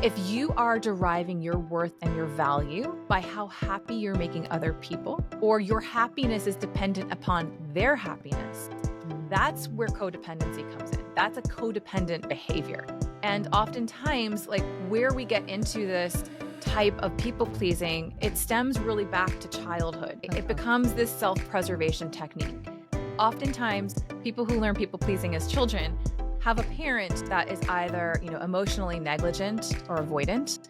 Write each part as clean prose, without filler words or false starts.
If you are deriving your worth and your value by how happy you're making other people, or your happiness is dependent upon their happiness, that's where codependency comes in. That's a codependent behavior. And oftentimes, like where we get into this type of people pleasing, it stems really back to childhood. It becomes this self-preservation technique. Oftentimes, people who learn people pleasing as children have a parent that is either, emotionally negligent or avoidant,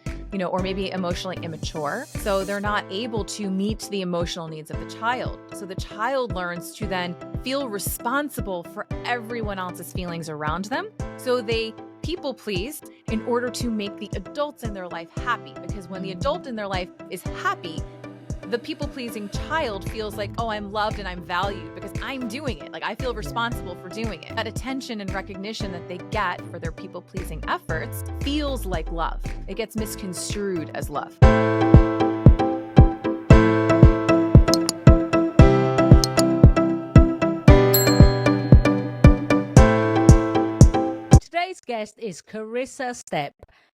or maybe emotionally immature. So they're not able to meet the emotional needs of the child. So the child learns to then feel responsible for everyone else's feelings around them. So they people please in order to make the adults in their life happy. Because when the adult in their life is happy, the people-pleasing child feels like, oh, I'm loved and I'm valued because I'm doing it. Like I feel responsible for doing it. That attention and recognition that they get for their people-pleasing efforts feels like love. It gets misconstrued as love. Today's guest is Corissa Stepp,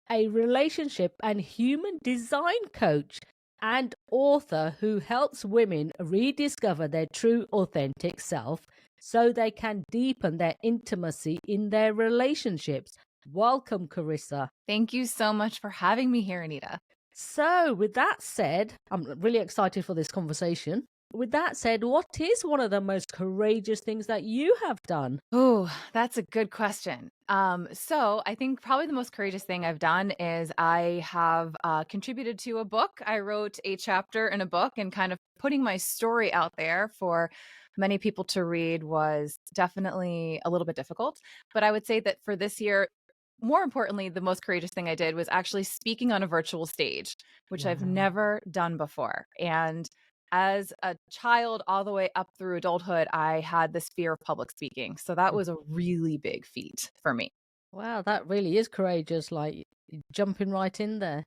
a relationship and human design coach and author who helps women rediscover their true authentic self so they can deepen their intimacy in their relationships. Welcome, Corissa. Thank you so much for having me here, Anita. So, with that said, I'm really excited for this conversation. With that said, what is one of the most courageous things that you have done? Oh, that's a good question. So I think probably the most courageous thing I've done is I have contributed to a book. I wrote a chapter in a book, and kind of putting my story out there for many people to read was definitely a little bit difficult. But I would say that for this year, more importantly, the most courageous thing I did was actually speaking on a virtual stage, which I've never done before. And as a child all the way up through adulthood, I had this fear of public speaking. So that was a really big feat for me. Wow, that really is courageous, like jumping right in there.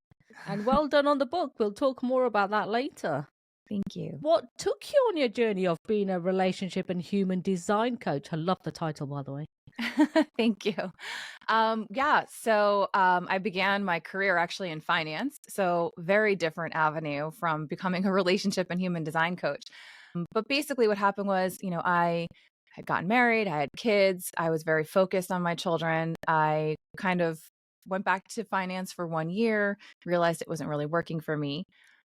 And well done on the book. We'll talk more about that later. Thank you. What took you on your journey of being a relationship and human design coach? I love the title, by the way. Thank you. I began my career actually in finance. So very different avenue from becoming a relationship and human design coach. But basically what happened was, I had gotten married, I had kids, I was very focused on my children. I kind of went back to finance for 1 year, realized it wasn't really working for me.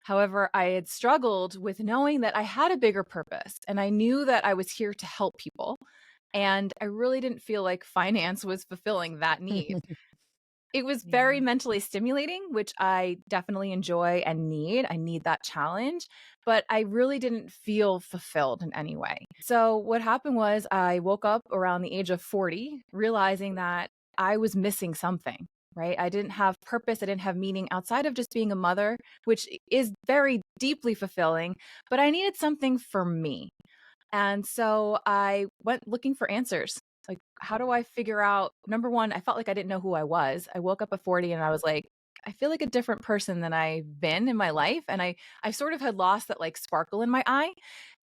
However, I had struggled with knowing that I had a bigger purpose, and I knew that I was here to help people. And I really didn't feel like finance was fulfilling that need. It was very mentally stimulating, which I definitely enjoy and need. I need that challenge, but I really didn't feel fulfilled in any way. So what happened was I woke up around the age of 40, realizing that I was missing something, right? I didn't have purpose. I didn't have meaning outside of just being a mother, which is very deeply fulfilling, but I needed something for me. And so I went looking for answers. Like, how do I figure out? Number one, I felt like I didn't know who I was. I woke up at 40 and I was like, I feel like a different person than I've been in my life. And I sort of had lost that like sparkle in my eye.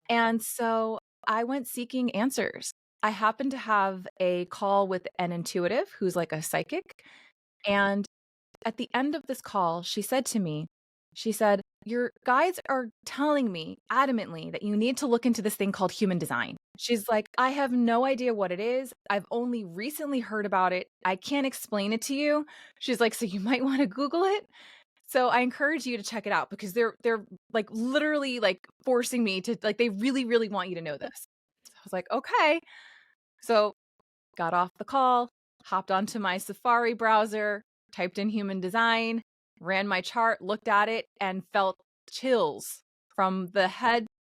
And so I went seeking answers. I happened to have a call with an intuitive who's like a psychic. And at the end of this call, she said to me, she said, your guides are telling me adamantly that you need to look into this thing called human design. She's like, I have no idea what it is. I've only recently heard about it. I can't explain it to you. She's like, so you might want to Google it. So I encourage you to check it out because they're like literally like forcing me to like, they really, really want you to know this. So I was like, okay. So got off the call, hopped onto my Safari browser, typed in human design, ran my chart, looked at it, and felt chills from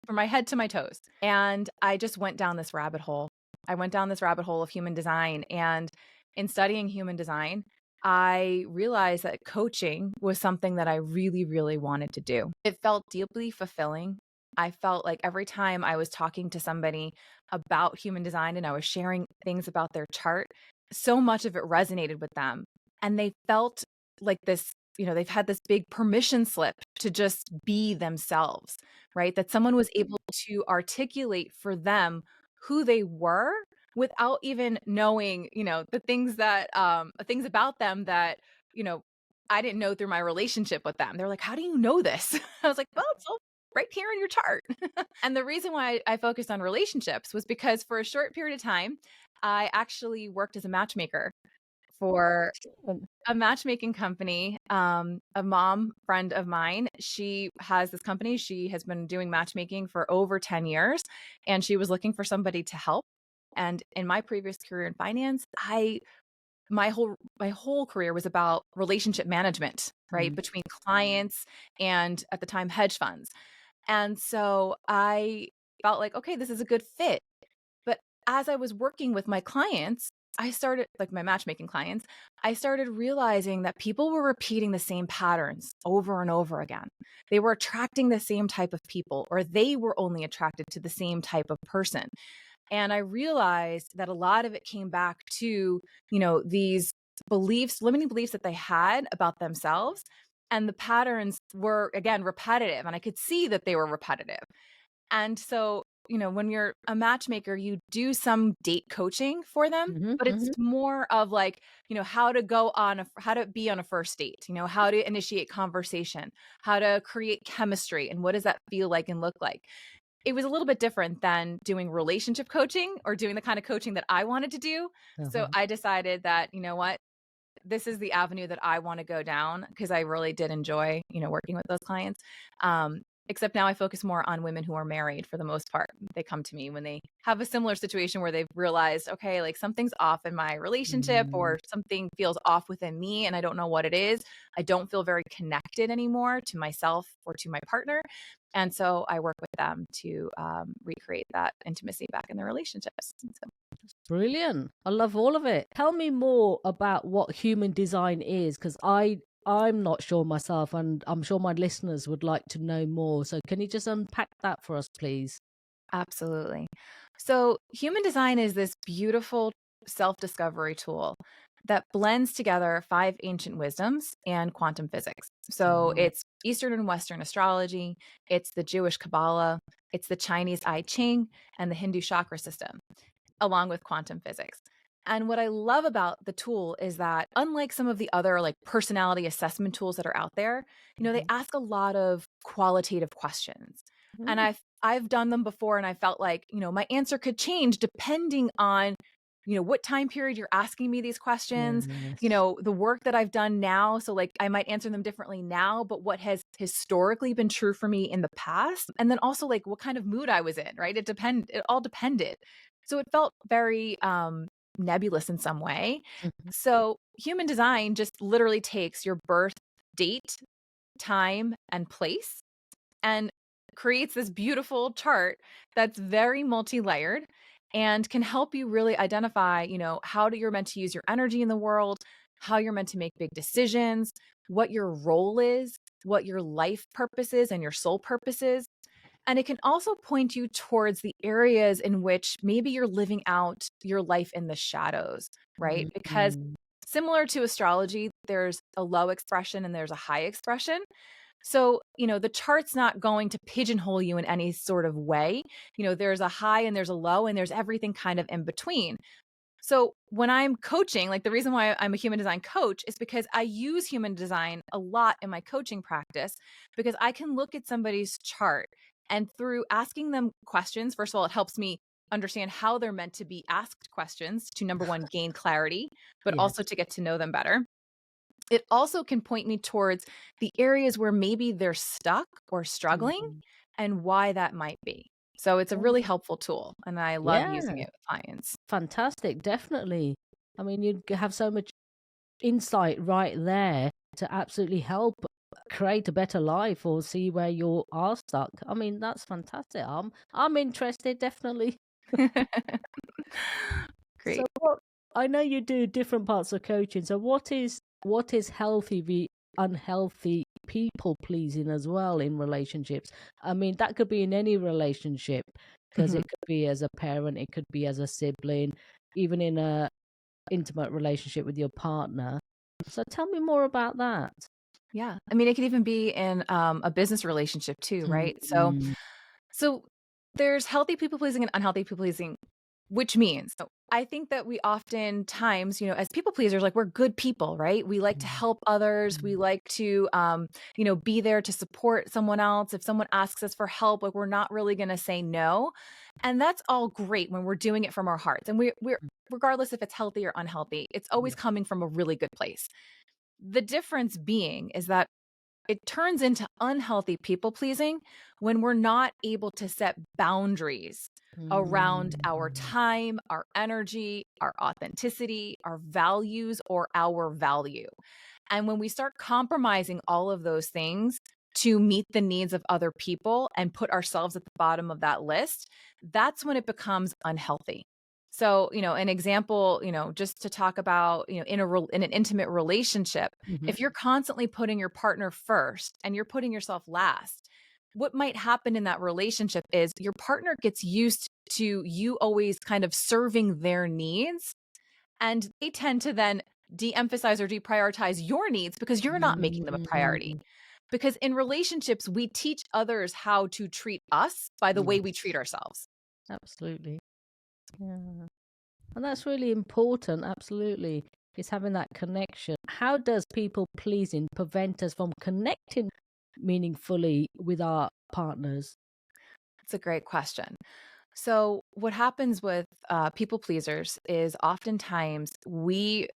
my head to my toes. And I just went down this rabbit hole. I went down this rabbit hole of human design. And in studying human design, I realized that coaching was something that I really, really wanted to do. It felt deeply fulfilling. I felt like every time I was talking to somebody about human design and I was sharing things about their chart, so much of it resonated with them. And they felt like this, they've had this big permission slip to just be themselves, right? That someone was able to articulate for them who they were without even knowing, the things about them that, I didn't know through my relationship with them. They're like, "How do you know this?" I was like, "Well, it's all right here in your chart." And the reason why I focused on relationships was because for a short period of time, I actually worked as a matchmaker for Excellent. a matchmaking company. A mom friend of mine, she has this company. She has been doing matchmaking for over 10 years, and she was looking for somebody to help. And in my previous career in finance, my whole career was about relationship management, right? Mm. Between clients and at the time hedge funds. And so I felt like, okay, this is a good fit. But as I was working with my clients, I started, like my matchmaking clients, I started realizing that people were repeating the same patterns over and over again. They were attracting the same type of people, or they were only attracted to the same type of person. And I realized that a lot of it came back to, these beliefs, limiting beliefs that they had about themselves. And the patterns were, again, repetitive. And I could see that they were repetitive. And so, when you're a matchmaker, you do some date coaching for them, Mhm, but it's mhm. more of like, how to be on a first date, how to initiate conversation, how to create chemistry, and what does that feel like and look like. It was a little bit different than doing relationship coaching or doing the kind of coaching that I wanted to do. So Uh-huh. I decided that, you know what, this is the avenue that I want to go down because I really did enjoy, working with those clients. Except now I focus more on women who are married for the most part. They come to me when they have a similar situation where they've realized, okay, like something's off in my relationship Mm. or something feels off within me and I don't know what it is. I don't feel very connected anymore to myself or to my partner. And so I work with them to recreate that intimacy back in their relationships. So, Brilliant. I love all of it. Tell me more about what human design is, because I'm not sure myself, and I'm sure my listeners would like to know more. So can you just unpack that for us, please? absolutely. So, human design is this beautiful self discovery tool that blends together five ancient wisdoms and quantum physics. So, Wow. it's Eastern and Western astrology, it's the Jewish Kabbalah, it's the Chinese I Ching, and the Hindu chakra system, along with quantum physics. And what I love about the tool is that unlike some of the other like personality assessment tools that are out there, they Mhm. ask a lot of qualitative questions. And Mm. I've done them before and I felt like, my answer could change depending on what time period you're asking me these questions, Yes. the work that I've done now. So like I might answer them differently now, but what has historically been true for me in the past. And then also like what kind of mood I was in, right? It all depended. So it felt very nebulous in some way. Mhm. So human design just literally takes your birth date, time, and place and creates this beautiful chart that's very multi-layered and can help you really identify, you're meant to use your energy in the world, how you're meant to make big decisions, what your role is, what your life purpose is and your soul purpose is. And it can also point you towards the areas in which maybe you're living out your life in the shadows, right? Because Mhm. similar to astrology, there's a low expression and there's a high expression. So, the chart's not going to pigeonhole you in any sort of way. There's a high and there's a low and there's everything kind of in between. So, when I'm coaching, like the reason why I'm a human design coach is because I use human design a lot in my coaching practice because I can look at somebody's chart and through asking them questions, first of all, it helps me understand how they're meant to be asked questions to number one, gain clarity, but Yes. also to get to know them better. It also can point me towards the areas where maybe they're stuck or struggling Mhm. and why that might be. So it's a Oh, really helpful tool and I love using yeah. it with clients. Fantastic. Definitely. I mean, you have so much insight right there to absolutely help create a better life or see where you are stuck. I mean, that's fantastic. I'm interested, definitely. So Great. what I know you do different parts of coaching. So what is healthy unhealthy people pleasing as well in relationships? I mean, that could be in any relationship because Mhm. it could be as a parent, it could be as a sibling, even in a intimate relationship with your partner. So tell me more about that. Yeah. I mean, it could even be in a business relationship too, right? So, Mm. so there's healthy people pleasing and unhealthy people pleasing, which means so I think that we oftentimes, as people pleasers, like we're good people, right? We like to help others. We like to, be there to support someone else. If someone asks us for help, like we're not really going to say no. And that's all great when we're doing it from our hearts. And we're regardless if it's healthy or unhealthy, it's always Yeah. coming from a really good place. The difference being is that it turns into unhealthy people pleasing when we're not able to set boundaries around our Mm. time, our energy, our authenticity, our values, or our value. And when we start compromising all of those things to meet the needs of other people and put ourselves at the bottom of that list, that's when it becomes unhealthy. So, an example, just to talk about, in an intimate relationship, Mhm. if you're constantly putting your partner first and you're putting yourself last, what might happen in that relationship is your partner gets used to you always kind of serving their needs, and they tend to then de-emphasize or deprioritize your needs because you're not making them a priority. Mm. Because in relationships, we teach others how to treat us by the way we treat Yes, ourselves. absolutely. Yeah. And that's really important, absolutely. Is having that connection. How does people pleasing prevent us from connecting meaningfully with our partners? It's a great question. So, what happens with people pleasers is oftentimes we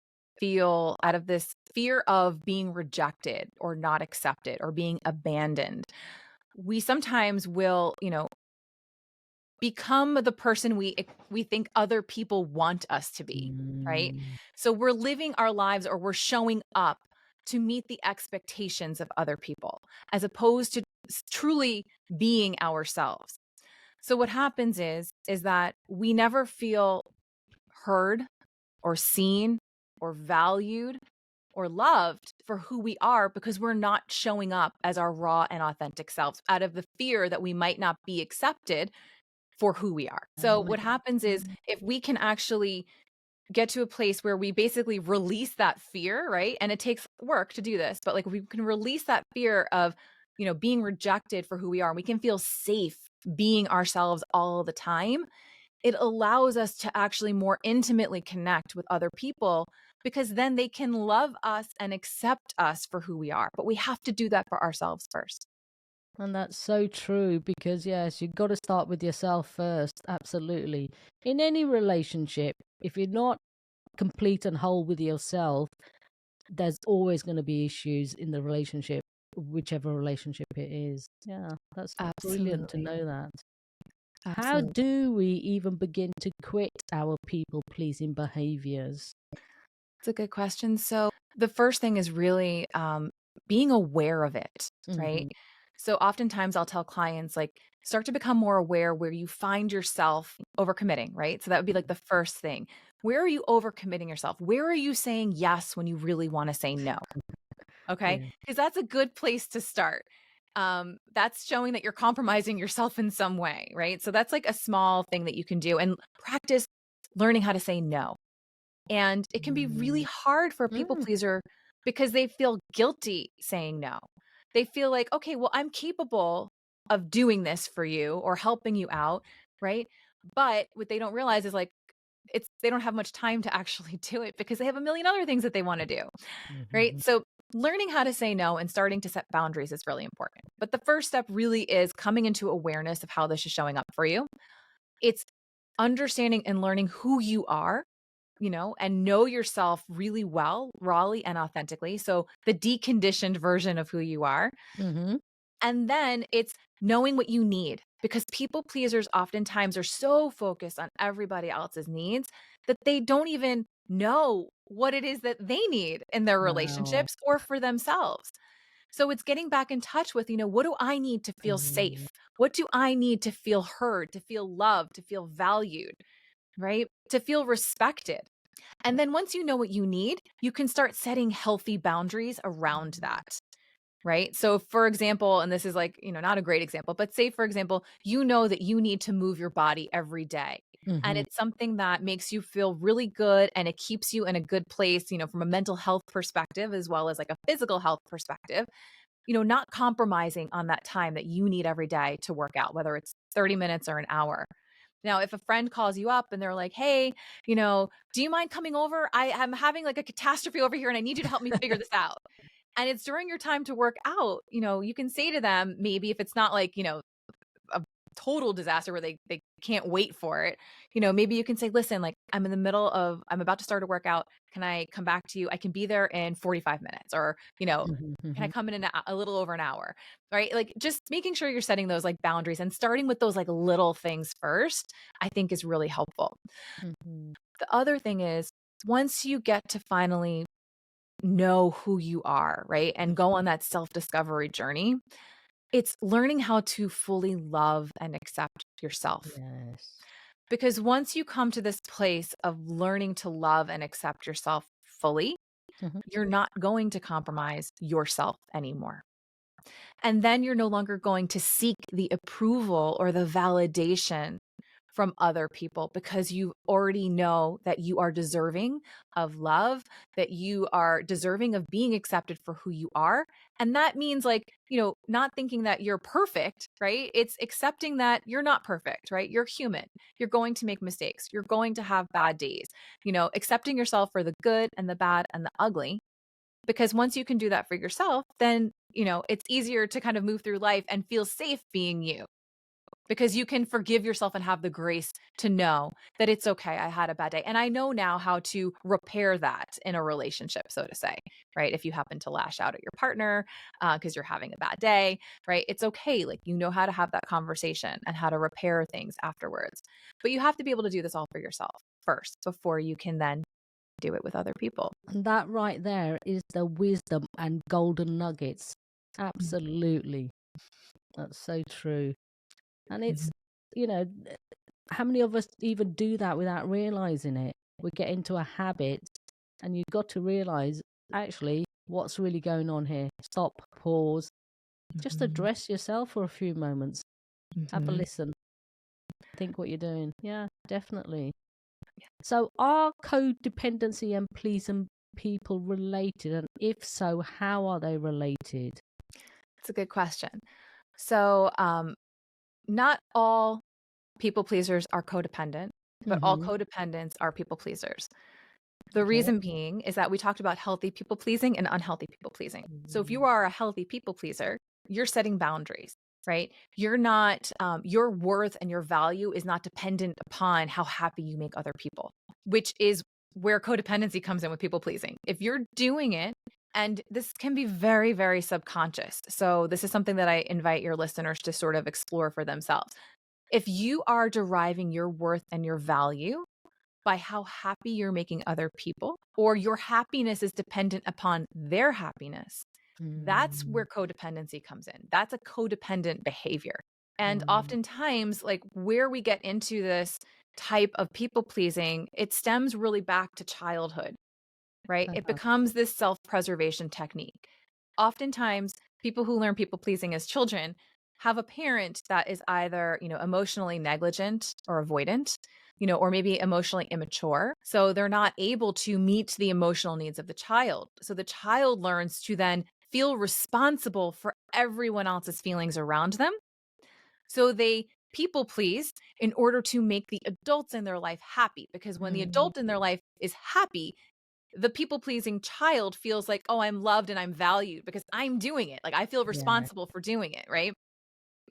feel out of this fear of being rejected or not accepted or being abandoned. We sometimes will, become the person we think other people want us to be, right? Mm. So we're living our lives or we're showing up to meet the expectations of other people as opposed to truly being ourselves. So what happens is that we never feel heard or seen or valued or loved for who we are because we're not showing up as our raw and authentic selves out of the fear that we might not be accepted for who we are. So what happens is if we can actually get to a place where we basically release that fear, right? And it takes work to do this, but like we can release that fear of, being rejected for who we are, and we can feel safe being ourselves all the time. It allows us to actually more intimately connect with other people because then they can love us and accept us for who we are. But we have to do that for ourselves first. And that's so true because, yes, you've got to start with yourself first. Absolutely. In any relationship, if you're not complete and whole with yourself, there's always going to be issues in the relationship, whichever relationship it is. Yeah, that's brilliant to Absolutely. know that. How Absolutely. do we even begin to quit our people pleasing behaviors? It's a good question. So the first thing is really being aware of it, right? Hmm. So oftentimes I'll tell clients like start to become more aware where you find yourself overcommitting, right? So that would be like the first thing. Where are you overcommitting yourself? Where are you saying yes when you really want to say no? Okay. Yeah. Because that's a good place to start. That's showing that you're compromising yourself in some way, right? So that's like a small thing that you can do and practice learning how to say no. And it can be really Mm. hard for a people Mm. pleaser because they feel guilty saying no. They feel like, okay, well, I'm capable of doing this for you or helping you out, right? But what they don't realize is like, they don't have much time to actually do it because they have a million other things that they want to do, right? Mhm. So learning how to say no and starting to set boundaries is really important. But the first step really is coming into awareness of how this is showing up for you. It's understanding and learning who you are, and know yourself really well, rawly and authentically. So the deconditioned version of who you are. Mhm. And then it's knowing what you need because people pleasers oftentimes are so focused on everybody else's needs that they don't even know what it is that they need in their Wow. relationships or for themselves. So it's getting back in touch with, what do I need to feel Mm. safe? What do I need to feel heard, to feel loved, to feel valued, right? To feel respected. And then once you know what you need, you can start setting healthy boundaries around that. Right. So, for example, and this is like, not a great example, but say, for example, you know that you need to move your body every day. And Mhm. it's something that makes you feel really good and it keeps you in a good place, from a mental health perspective, as well as like a physical health perspective, not compromising on that time that you need every day to work out, whether it's 30 minutes or an hour. Now, if a friend calls you up and they're like, hey, do you mind coming over? I am having like a catastrophe over here and I need you to help me figure this out. And it's during your time to work out, you can say to them, maybe if it's not like, a total disaster where they can't wait for it, maybe you can say, listen, like I'm about to start a workout. Can I come back to you? I can be there in 45 minutes or, Mhm, can I mhm. come in a little over an hour? Right? Like just making sure you're setting those like boundaries and starting with those like little things first, I think is really helpful. Mhm. The other thing is once you get to finally know who you are, right? And go on that self-discovery journey, it's learning how to fully love and accept yourself. Yes. Because once you come to this place of learning to love and accept yourself fully, Mhm. you're not going to compromise yourself anymore. And then you're no longer going to seek the approval or the validation from other people because you already know that you are deserving of love, that you are deserving of being accepted for who you are. And that means like, not thinking that you're perfect, right? It's accepting that you're not perfect, right? You're human. You're going to make mistakes. You're going to have bad days, accepting yourself for the good and the bad and the ugly, because once you can do that for yourself, then, it's easier to kind of move through life and feel safe being you because you can forgive yourself and have the grace to know that it's okay. I had a bad day. And I know now how to repair that in a relationship, so to say, right? If you happen to lash out at your partner because you're having a bad day, right? It's okay. Like, how to have that conversation and how to repair things afterwards. But you have to be able to do this all for yourself first before you can then do it with other people. And that right there is the wisdom and golden nuggets. Absolutely. That's so true. And it's, Mhm. you know, how many of us even do that without realizing it? We get into a habit, and you've got to realize actually what's really going on here. Stop, pause, just Mhm. address yourself for a few moments. Have a Mhm. listen, think what you're doing. Yeah, definitely. So, are codependency and pleasing people related? And if so, how are they related? It's a good question. So, not all people pleasers are codependent, but all Mm-hmm. codependents are people pleasers. The Okay. reason being is that we talked about healthy people pleasing and unhealthy people pleasing. So if you Mm. are a healthy people pleaser, you're setting boundaries, right? You're not, your worth and your value is not dependent upon how happy you make other people, which is where codependency comes in with people pleasing. If you're doing it, and this can be very, very subconscious. So this is something that I invite your listeners to sort of explore for themselves. If you are deriving your worth and your value by how happy you're making other people, or your happiness is dependent upon their happiness, that's Mm. where codependency comes in. That's a codependent behavior. And Right. oftentimes, like where we get into this type of people pleasing, it stems really back to childhood, right? It Uh-huh. becomes this self preservation technique. Oftentimes, people who learn people pleasing as children have a parent that is either, emotionally negligent or avoidant, or maybe emotionally immature. So they're not able to meet the emotional needs of the child. So the child learns to then feel responsible for everyone else's feelings around them. So they people please in order to make the adults in their life happy. Because when the Mm. adult in their life is happy, the people pleasing child feels like, oh, I'm loved and I'm valued because I'm doing it. Like I feel Yeah. responsible for doing it. Right.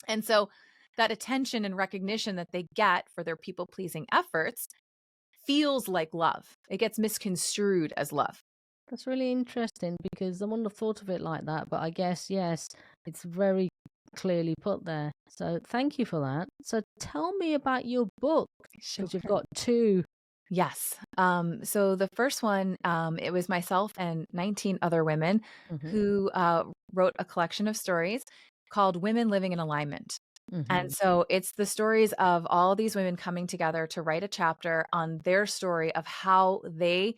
And so that attention and recognition that they get for their people pleasing efforts feels like love. It gets misconstrued as love. That's really interesting because I wouldn't have thought of it like that, but I guess, yes, it's very clearly put there. So thank you for that. So tell me about your book Sure. because you've got two. Yes. So the first one, it was myself and 19 other women Mm-hmm. who wrote a collection of stories called Women Living in Alignment. And Mm-hmm. so it's the stories of all these women coming together to write a chapter on their story of how they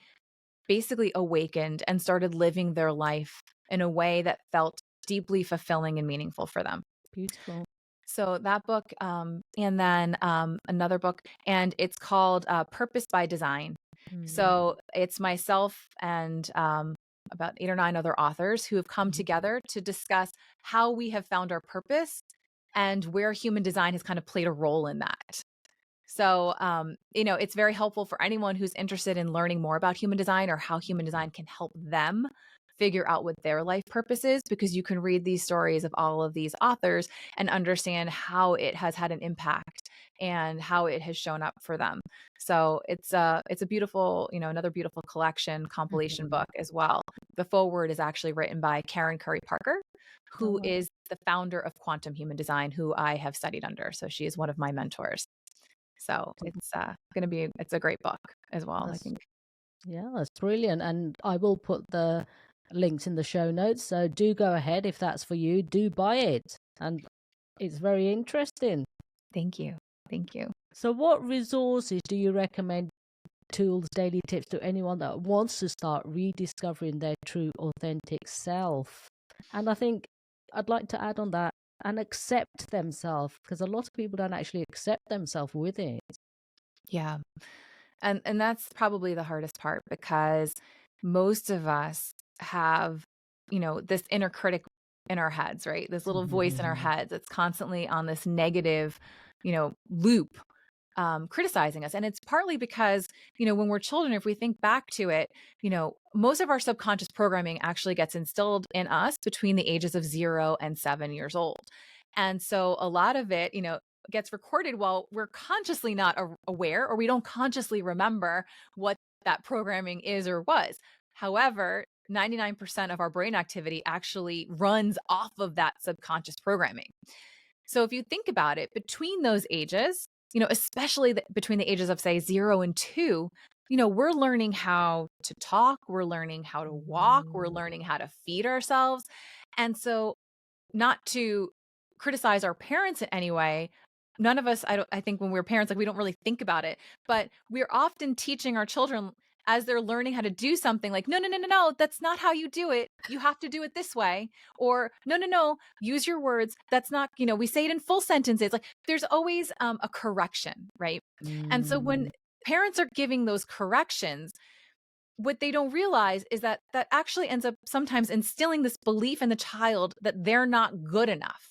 basically awakened and started living their life in a way that felt deeply fulfilling and meaningful for them. Beautiful. So that book, and then another book, and it's called Purpose by Design. Mm-hmm. So it's myself and about 8 or 9 other authors who have come together to discuss how we have found our purpose and where human design has kind of played a role in that. So, it's very helpful for anyone who's interested in learning more about human design or how human design can help them figure out what their life purpose is, because you can read these stories of all of these authors and understand how it has had an impact and how it has shown up for them. So it's a beautiful, another beautiful collection compilation Mhm. book as well. The foreword is actually written by Karen Curry Parker, Oh, who wow. is the founder of quantum human design, who I have studied under. So she is one of my mentors. So it's a great book as well, I That's think. Yeah, that's brilliant. And I will put the links in the show notes. So do go ahead if that's for you. Do buy it. And it's very interesting. Thank you. Thank you. So, what resources do you recommend, tools, daily tips to anyone that wants to start rediscovering their true, authentic self? And I think I'd like to add on that and accept themselves, because a lot of people don't actually accept themselves with it. Yeah. And that's probably the hardest part, because most of us have, this inner critic in our heads, right? This little voice in our heads that's constantly on this negative, loop, criticizing us. And it's partly because, when we're children, if we think back to it, most of our subconscious programming actually gets instilled in us between the ages of 0 and 7 years old. And so a lot of it, gets recorded while we're consciously not aware, or we don't consciously remember what that programming is or was. However, 99% of our brain activity actually runs off of that subconscious programming. So if you think about it, between those ages, especially between the ages of, say, 0 and 2, we're learning how to talk, we're learning how to walk, we're Mm. learning how to feed ourselves. And so, not to criticize our parents in any way, none of us, I think when we're parents, like, we don't really think about it, but we're often teaching our children as they're learning how to do something, like, no, no, no, no, no, that's not how you do it. You have to do it this way. Or no, no, no, use your words. That's not, we say it in full sentences. Like, there's always a correction, right? And so when Mm. parents are giving those corrections, what they don't realize is that that actually ends up sometimes instilling this belief in the child that they're not good enough,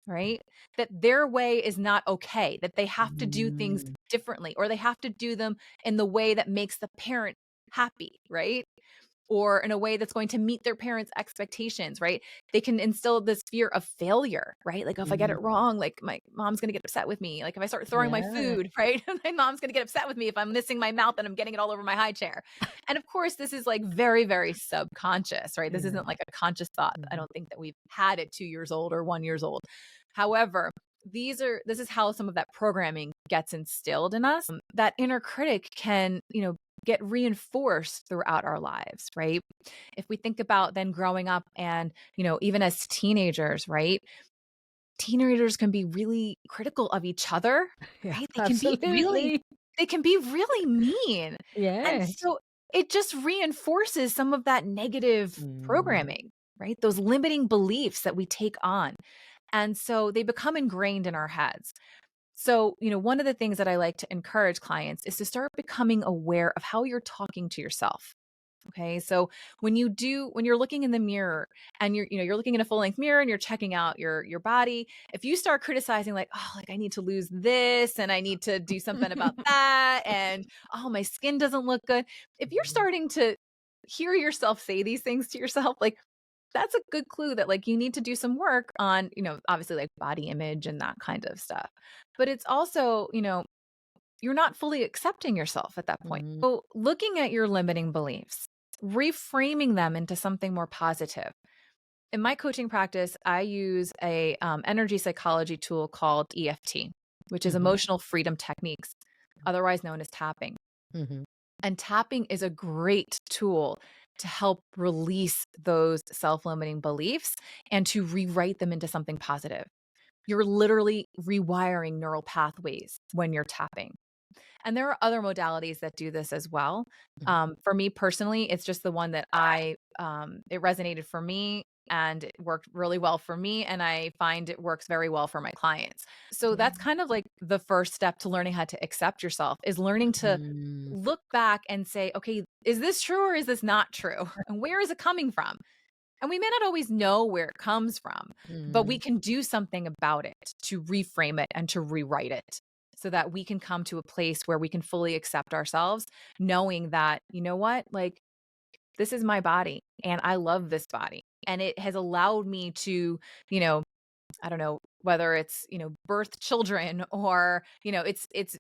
right? That their way is not okay, that they have to do things Mm. differently, or they have to do them in the way that makes the parent happy, right? Or in a way that's going to meet their parents' expectations, right? They can instill this fear of failure, right? Like, "Oh, if I get Mm. it wrong, like, my mom's gonna get upset with me. Like, if I start throwing my Yeah. food, right? My mom's gonna get upset with me if I'm missing my mouth and I'm getting it all over my high chair." And of course, this is like very, very subconscious, right? This Yeah. isn't like a conscious thought. I Mhm. don't think that we've had at 2 years old or 1 years old. However, this is how some of that programming gets instilled in us. That inner critic can, get reinforced throughout our lives, right? If we think about then growing up and, even as teenagers, right? Teenagers can be really critical of each other, Yeah, right? absolutely. They can be really mean. And Yes. so it just reinforces some of that negative Mm. programming, right? Those limiting beliefs that we take on. And so they become ingrained in our heads. So, one of the things that I like to encourage clients is to start becoming aware of how you're talking to yourself. Okay. So when you're looking in the mirror and you're looking in a full length mirror and you're checking out your body, if you start criticizing, like, oh, like, I need to lose this and I need to do something about that. And, oh, my skin doesn't look good. If you're starting to hear yourself say these things to yourself, like, that's a good clue that, like, you need to do some work on, obviously, like, body image and that kind of stuff. But it's also, you're not fully accepting yourself at that point. Mm. So, looking at your limiting beliefs, reframing them into something more positive. In my coaching practice, I use a energy psychology tool called EFT, which is Mhm. emotional freedom techniques, otherwise known as tapping. Mhm. And tapping is a great tool to help release those self-limiting beliefs and to rewrite them into something positive. You're literally rewiring neural pathways when you're tapping. And there are other modalities that do this as well. Mhm. For me personally, it's just the one that it resonated for me and it worked really well for me. And I find it works very well for my clients. So Yeah. that's kind of like the first step to learning how to accept yourself, is learning to Mm. look back and say, okay, is this true or is this not true? And where is it coming from? And we may not always know where it comes from, but we Mm. can do something about it to reframe it and to rewrite it. so that we can come to a place where we can fully accept ourselves, knowing that, you know what, like, this is my body and I love this body. And it has allowed me to, you know, I don't know whether it's, birth children or, it's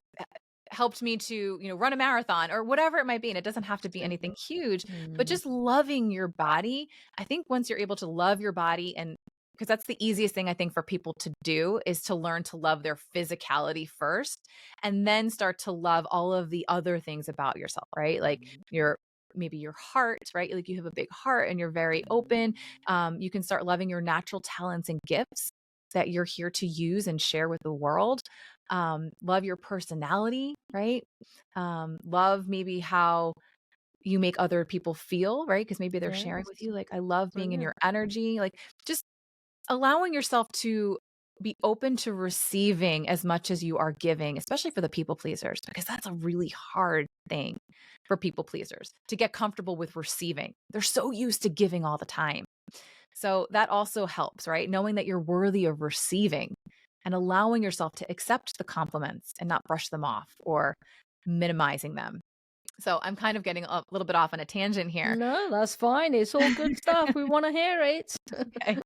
helped me to, run a marathon or whatever it might be. And it doesn't have to be anything huge, but Mm. just loving your body. I think once you're able to love your body, and because that's the easiest thing I think for people to do, is to learn to love their physicality first and then start to love all of the other things about yourself, right? Like your maybe your heart, right? Like you have a big heart and you're very open. You can start loving your natural talents and gifts that you're here to use and share with the world. Love your personality, right? Love maybe how you make other people feel, right? Because maybe they're sharing Yes, with you, like, I love being in brilliant. your energy. Like, just allowing yourself to be open to receiving as much as you are giving, especially for the people pleasers, because that's a really hard thing for people pleasers to get comfortable with receiving. They're so used to giving all the time. So that also helps, right? Knowing that you're worthy of receiving and allowing yourself to accept the compliments and not brush them off or minimizing them. So I'm kind of getting a little bit off on a tangent here. No, that's fine. It's all good stuff. We want to hear it. Okay.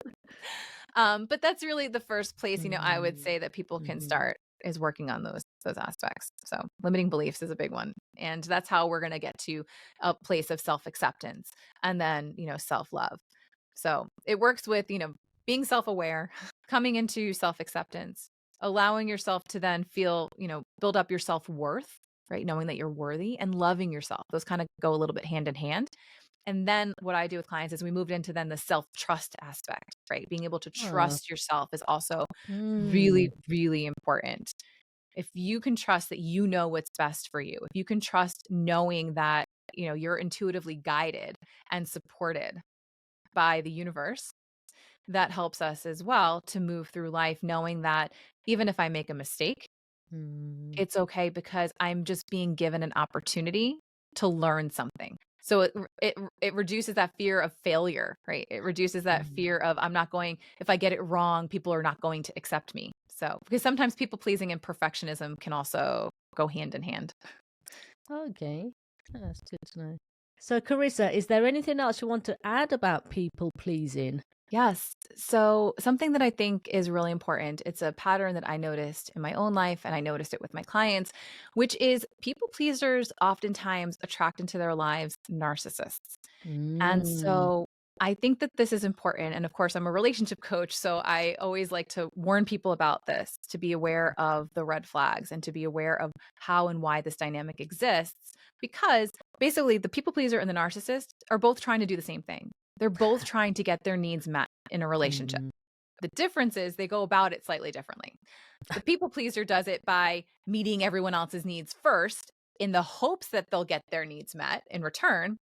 But that's really the first place, I would Mm. say that people can Mhm. start is working on those aspects. So limiting beliefs is a big one. And that's how we're going to get to a place of self-acceptance and then, self-love. So it works with, being self-aware, coming into self-acceptance, allowing yourself to then feel, build up your self-worth, right? Knowing that you're worthy and loving yourself. Those kind of go a little bit hand in hand. And then what I do with clients is we moved into then the self-trust aspect, right? Being able to Ah. trust yourself is also Mm. really, really important. If you can trust that you know what's best for you, if you can trust knowing that, you're intuitively guided and supported by the universe, that helps us as well to move through life knowing that even if I make a mistake, Mm. it's okay because I'm just being given an opportunity to learn something. So it reduces that fear of failure, right? It reduces that Mm. fear of I'm not going if I get it wrong, people are not going to accept me. So because sometimes people pleasing and perfectionism can also go hand in hand. Okay, that's good to know. So, Carissa, is there anything else you want to add about people pleasing? Yes. So, something that I think is really important, it's a pattern that I noticed in my own life and I noticed it with my clients, which is people pleasers oftentimes attract into their lives narcissists. And Mm. so I think that this is important. And of course, I'm a relationship coach. So I always like to warn people about this, to be aware of the red flags and to be aware of how and why this dynamic exists. Because basically, the people pleaser and the narcissist are both trying to do the same thing. They're both trying to get their needs met in a relationship. Mm. The difference is they go about it slightly differently. The people pleaser does it by meeting everyone else's needs first in the hopes that they'll get their needs met in return.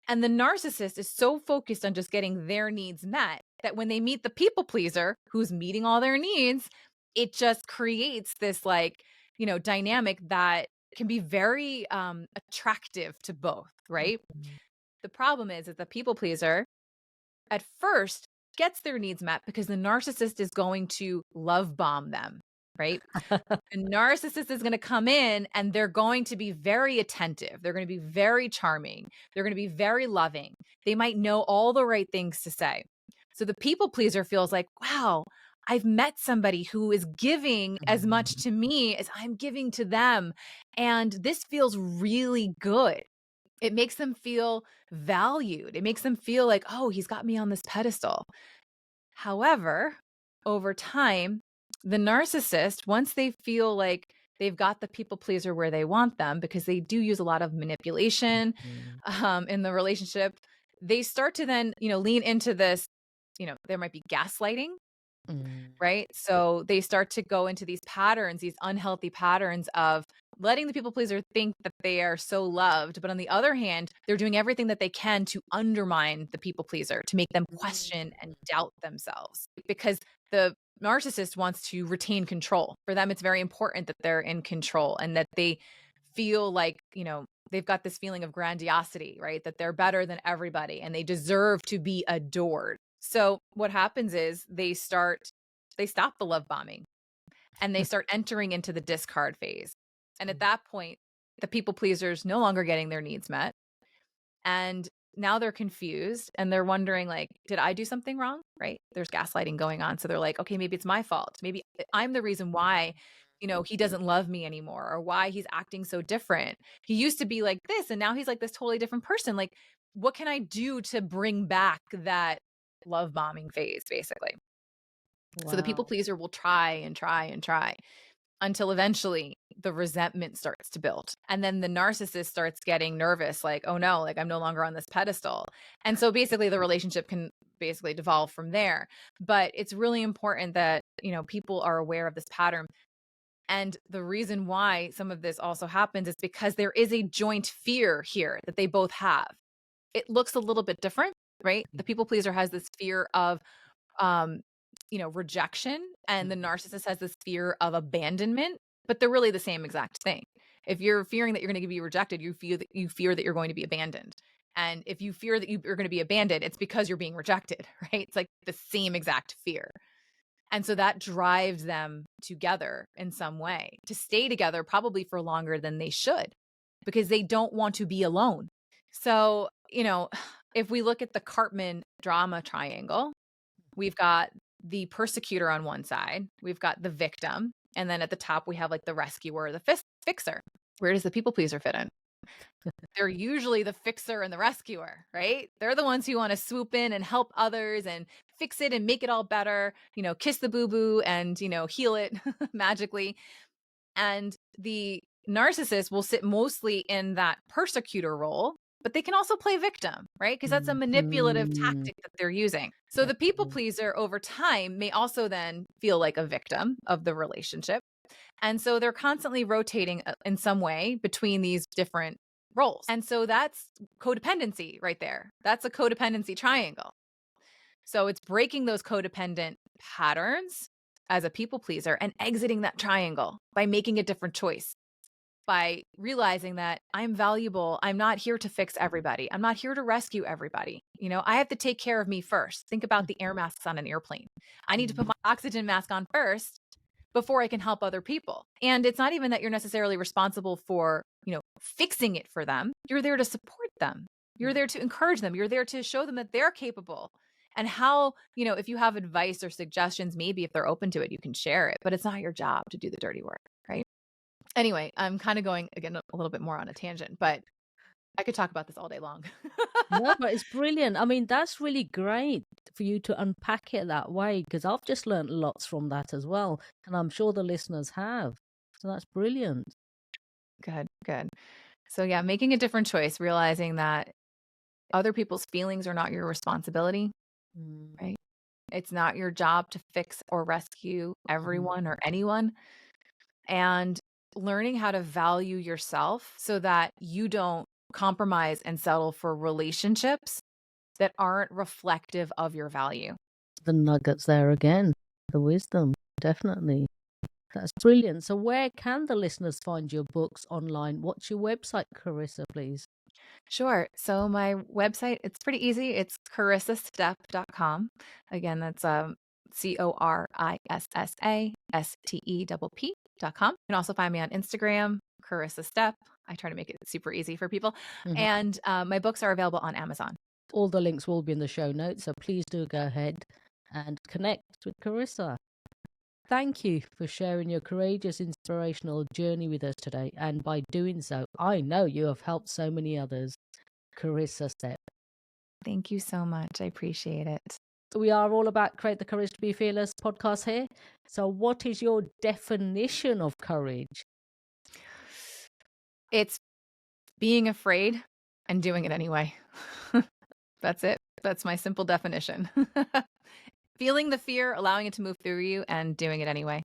And the narcissist is so focused on just getting their needs met that when they meet the people pleaser who's meeting all their needs, it just creates this like, dynamic that can be very attractive to both, right? The problem is the people pleaser at first gets their needs met because the narcissist is going to love bomb them, right? The narcissist is going to come in and they're going to be very attentive. They're going to be very charming. They're going to be very loving. They might know all the right things to say. So the people pleaser feels like, wow, I've met somebody who is giving as much Mm. to me as I'm giving to them. And this feels really good. It makes them feel valued. It makes them feel like, oh, he's got me on this pedestal. However, over time, the narcissist, once they feel like they've got the people pleaser where they want them, because they do use a lot of manipulation Mm. in the relationship, they start to then, lean into this, there might be gaslighting, Mm. right? So they start to go into these patterns, these unhealthy patterns of letting the people pleaser think that they are so loved. But on the other hand, they're doing everything that they can to undermine the people pleaser, to make them question and doubt themselves because the narcissist wants to retain control. For them, it's very important that they're in control and that they feel like, they've got this feeling of grandiosity, right? That they're better than everybody and they deserve to be adored. So what happens is they stop the love bombing and they start entering into the discard phase. And at that point, the people pleaser's no longer getting their needs met. And now they're confused and they're wondering, like, did I do something wrong? Right? There's gaslighting going on. So they're like, okay, maybe it's my fault. Maybe I'm the reason why, he doesn't love me anymore, or why he's acting so different. He used to be like this and now he's like this totally different person. Like, what can I do to bring back that love bombing phase, basically? So the people Wow. pleaser will try and try and try until eventually the resentment starts to build. And then the narcissist starts getting nervous, like, oh no, like I'm no longer on this pedestal. And so basically the relationship can basically devolve from there. But it's really important that, people are aware of this pattern. And the reason why some of this also happens is because there is a joint fear here that they both have. It looks a little bit different, right? The people pleaser has this fear of um, rejection, and the narcissist has this fear of abandonment, but they're really the same exact thing. If you're fearing that you're going to be rejected, you fear that you're going to be abandoned. And if you fear that you're going to be abandoned, it's because you're being rejected, right? It's like the same exact fear. And so that drives them together in some way to stay together, probably for longer than they should, because they don't want to be alone. So, if we look at the Cartman drama triangle, we've got the persecutor on one side, we've got the victim, and then at the top we have like the rescuer, the fixer. Where does the people pleaser fit in? They're usually the fixer and the rescuer, right? They're the ones who want to swoop in and help others and fix it and make it all better, kiss the boo-boo and, heal it magically. And the narcissist will sit mostly in that persecutor role, but they can also play victim, right? Because that's a manipulative Mm, tactic that they're using. So the people definitely. pleaser over time may also then feel like a victim of the relationship. And so they're constantly rotating in some way between these different roles. And so that's codependency right there. That's a codependency triangle. So it's breaking those codependent patterns as a people pleaser and exiting that triangle by making a different choice, by realizing that I'm valuable. I'm not here to fix everybody. I'm not here to rescue everybody. I have to take care of me first. Think about the air masks on an airplane. I need to put my oxygen mask on first before I can help other people. And it's not even that you're necessarily responsible for, fixing it for them. You're there to support them. You're there to encourage them. You're there to show them that they're capable. And how, if you have advice or suggestions, maybe if they're open to it, you can share it, but it's not your job to do the dirty work, right? Anyway, I'm kind of going again a little bit more on a tangent, but I could talk about this all day long. No, but it's brilliant. I mean, that's really great for you to unpack it that way because I've just learned lots from that as well. And I'm sure the listeners have. So that's brilliant. Good, good. So yeah, making a different choice, realizing that other people's feelings are not your responsibility, Mm, right? It's not your job to fix or rescue mm. everyone or anyone. And learning how to value yourself so that you don't compromise and settle for relationships that aren't reflective of your value. The nuggets there again, the wisdom, definitely. That's brilliant. So, where can the listeners find your books online? What's your website, Corissa, please? Sure. So my website, it's pretty easy. It's corissastepp.com. Again, that's CORISSASTEPP.com. You can also find me on Instagram, Corissa Stepp. I try to make it super easy for people. Mhm. And my books are available on Amazon. All the links will be in the show notes, so please do go ahead and connect with Corissa. Thank you for sharing your courageous, inspirational journey with us today. And by doing so, I know you have helped so many others. Corissa Stepp. Thank you so much. I appreciate it. We are all about Create the Courage to Be Fearless podcast here. So, what is your definition of courage? It's being afraid and doing it anyway. That's it. That's my simple definition. Feeling the fear, allowing it to move through you, and doing it anyway.